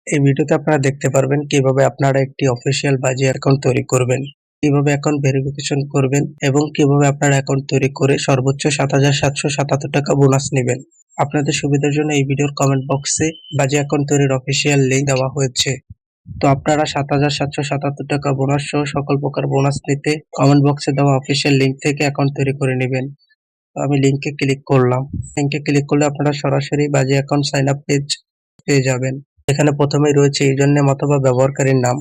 এই ভিডিওতে আপনারা দেখতে পারবেন কিভাবে আপনারা একটি অফিসিয়াল বাজি অ্যাকাউন্ট তৈরি করবেন, কিভাবে অ্যাকাউন্ট ভেরিফিকেশন করবেন এবং কিভাবে আপনারা অ্যাকাউন্ট তৈরি করে সর্বোচ্চ ৭৭৭৭ টাকা বোনাস নেবেন। আপনাদের সুবিধার জন্য এই ভিডিওর কমেন্ট বক্সে বাজি অ্যাকাউন্ট তৈরির অফিসিয়াল লিঙ্ক দেওয়া হয়েছে। তো আপনারা ৭৭৭৭ টাকা বোনাস সহ সকল প্রকার বোনাস নিতে কমেন্ট বক্সে দেওয়া অফিসিয়াল লিঙ্ক থেকে অ্যাকাউন্ট তৈরি করে নেবেন। তো আমি লিঙ্কে ক্লিক করলাম। লিঙ্কে ক্লিক করলে আপনারা সরাসরি বাজি অ্যাকাউন্ট সাইন আপ পেজ পেয়ে যাবেন। এখানে প্রথমেই রয়েছে ইউজার নেম অথবা ব্যবহারকারীর নাম।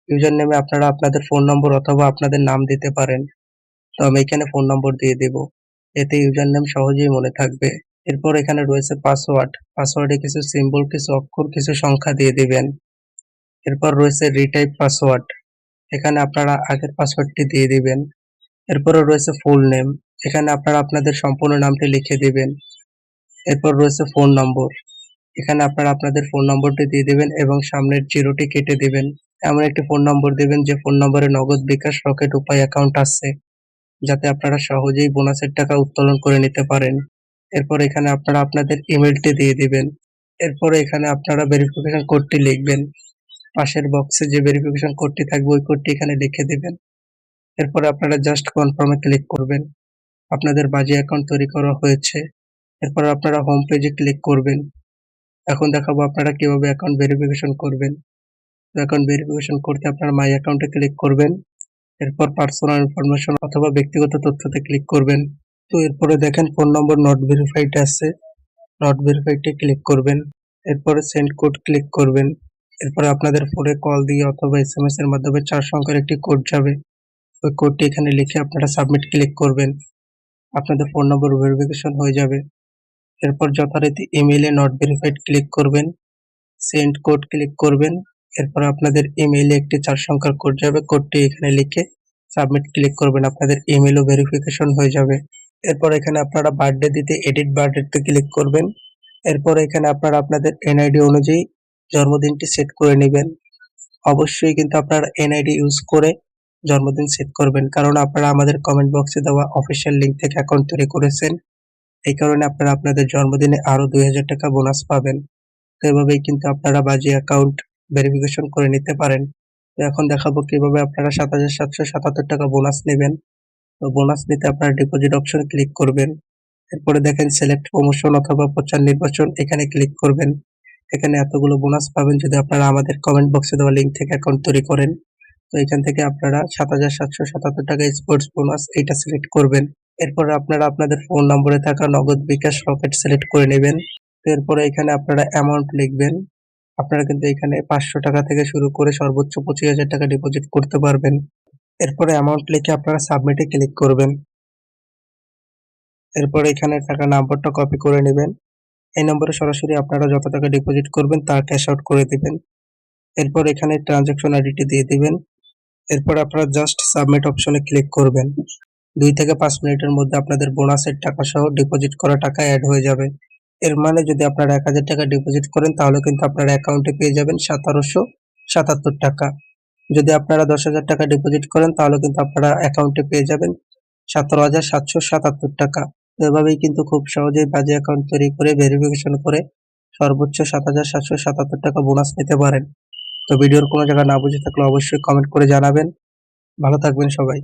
ইউজার নেমে আপনারা আপনাদের ফোন নম্বর অথবা আপনাদের নাম দিতে পারেন। তো আমি এখানে ফোন নম্বর দিয়ে দেব, এতে ইউজার নেম সহজেই মনে থাকবে। এরপর এখানে রয়েছে পাসওয়ার্ড। পাসওয়ার্ডে কিছু সিম্বল, কিছু অক্ষর, কিছু সংখ্যা দিয়ে দিবেন। এরপর রয়েছে রিটাইপ পাসওয়ার্ড। এখানে আপনারা আগের পাসওয়ার্ডটি দিয়ে দিবেন। এরপরে রয়েছে ফুল নেম। এখানে আপনারা আপনাদের সম্পূর্ণ নামটি লিখে দিবেন। এরপর রয়েছে ফোন নম্বর। এখানে আপনারা আপনাদের ফোন নম্বরটি দিয়ে দিবেন এবং সামনের জিরোটি কেটে দিবেন। এমন একটি ফোন নম্বর দিবেন যে ফোন নম্বরে নগদ, বিকাশ, রকেট উপায় অ্যাকাউন্ট আছে, যাতে আপনারা সহজেই বোনাসের টাকা উত্তোলন করে নিতে পারেন। এরপর এখানে আপনারা আপনাদের ইমেলটি দিয়ে দিবেন। এরপরে এখানে আপনারা ভেরিফিকেশন কোডটি লিখবেন। পাশের বক্সে যে ভেরিফিকেশন কোডটি থাকবে ওই কোডটি এখানে লিখে দিবেন। এরপরে আপনারা জাস্ট কনফার্মে ক্লিক করবেন। আপনাদের বাজি অ্যাকাউন্ট তৈরি করা হয়েছে। এরপর আপনারা হোম পেজে ক্লিক করবেন। এখন দেখাবো আপনারা কিভাবে অ্যাকাউন্ট ভেরিফিকেশন করবেন। তো অ্যাকাউন্ট ভেরিফিকেশন করতে আপনারা মাই অ্যাকাউন্টে ক্লিক করবেন। এরপর পার্সোনাল ইনফরমেশন অথবা ব্যক্তিগত তথ্যতে ক্লিক করবেন। তো এরপরে দেখেন ফোন নম্বর নট ভেরিফাইড আছে, নট ভেরিফাইডে ক্লিক করবেন। এরপরে সেন্ড কোড ক্লিক করবেন। এরপরে আপনাদের ফোনে কল দিয়ে অথবা এসএমএস এর মাধ্যমে ৪ সংখ্যার একটি কোড যাবে। ওই কোডটি এখানে লিখে আপনারা সাবমিট ক্লিক করবেন। আপনাদের ফোন নম্বর ভেরিফিকেশন হয়ে যাবে। এরপর যথারীতি ইমেইলে নট ভেরিফাইড ক্লিক করবেন, সেন্ড কোড ক্লিক করবেন। এরপর আপনাদের ইমেইলে একটি ৪ সংখ্যার কোড যাবে, কোডটি এখানে লিখে সাবমিট ক্লিক করবেন। আপনাদের ইমেইলও ভেরিফিকেশন হয়ে যাবে। এরপর এখানে আপনারা বার্থডে দিতে এডিট বার্থডেতে ক্লিক করবেন। এরপর এখানে আপনারা আপনাদের এনআইডি অনুযায়ী জন্মদিনটি সেট করে নেবেন। অবশ্যই কিন্তু আপনারা এনআইডি ইউজ করে জন্মদিন সেট করবেন, কারণ আপনারা আমাদের কমেন্ট বক্সে দেওয়া অফিসিয়াল লিঙ্ক থেকে অ্যাকাউন্ট তৈরি করেছেন। এই কারণে আপনারা আপনাদের জন্মদিনে আরো ২০০০ টাকা বোনাস পাবেন। তো এভাবেই কিন্তু আপনারা বাজি অ্যাকাউন্ট ভেরিফিকেশন করে নিতে পারেন। তো এখন দেখাবো কিভাবে আপনারা ৭৭৭৭ টাকা বোনাস নেবেন। তো বোনাস নিতে আপনারা ডিপোজিট অপশন ক্লিক করবেন। এরপরে দেখেন সিলেক্ট প্রমোশন অথবা প্রচার নির্বাচন, এখানে ক্লিক করবেন। এখানে এতগুলো বোনাস পাবেন যদি আপনারা আমাদের কমেন্ট বক্সে দেওয়া লিঙ্ক থেকে অ্যাকাউন্ট তৈরি করেন। তো এখান থেকে আপনারা ৭৭৭৭ টাকা স্পোর্টস বোনাস এইটা সিলেক্ট করবেন। এরপরে আপনারা আপনাদের ফোন নম্বরে থাকা নগদ, বিকাশ, রকেট সিলেক্ট করে নেবেন। এরপরে এখানে আপনারা অ্যামাউন্ট লিখবেন। আপনারা কিন্তু এখানে ৫০০ টাকা থেকে শুরু করে সর্বোচ্চ ২৫,০০০ টাকা ডিপোজিট করতে পারবেন। এরপরে অ্যামাউন্ট লিখে আপনারা সাবমিটে ক্লিক করবেন। এরপরে এখানে থাকা নাম্বারটা কপি করে নেবেন। এই নম্বরে সরাসরি আপনারা যত টাকা ডিপোজিট করবেন তার ক্যাশ আউট করে দিবেন। এরপর এখানে ট্রানজাকশন আইডিটি দিয়ে দিবেন। এরপর আপনারা জাস্ট সাবমিট অপশনে ক্লিক করবেন। ২ থেকে ৫ মিনিটের মধ্যে আপনাদের বোনাসের টাকা সহ ডিপোজিট করা টাকা অ্যাড হয়ে যাবে। এর মানে যদি আপনারা ১,০০০ টাকা ডিপোজিট করেন তাহলে কিন্তু আপনারা অ্যাকাউন্টে পেয়ে যাবেন ১৭৭৭ টাকা। যদি আপনারা ১০,০০০ টাকা ডিপোজিট করেন তাহলে কিন্তু আপনারা অ্যাকাউন্টে পেয়ে যাবেন ১৭,৭৭৭ টাকা। তো এভাবেই কিন্তু খুব সহজেই বাজে অ্যাকাউন্ট তৈরি করে ভেরিফিকেশন করে সর্বোচ্চ ৭৭৭৭ টাকা বোনাস নিতে পারেন। তো ভিডিওর কোনো জায়গা না বুঝে থাকলে অবশ্যই কমেন্ট করে জানাবেন। ভালো থাকবেন সবাই।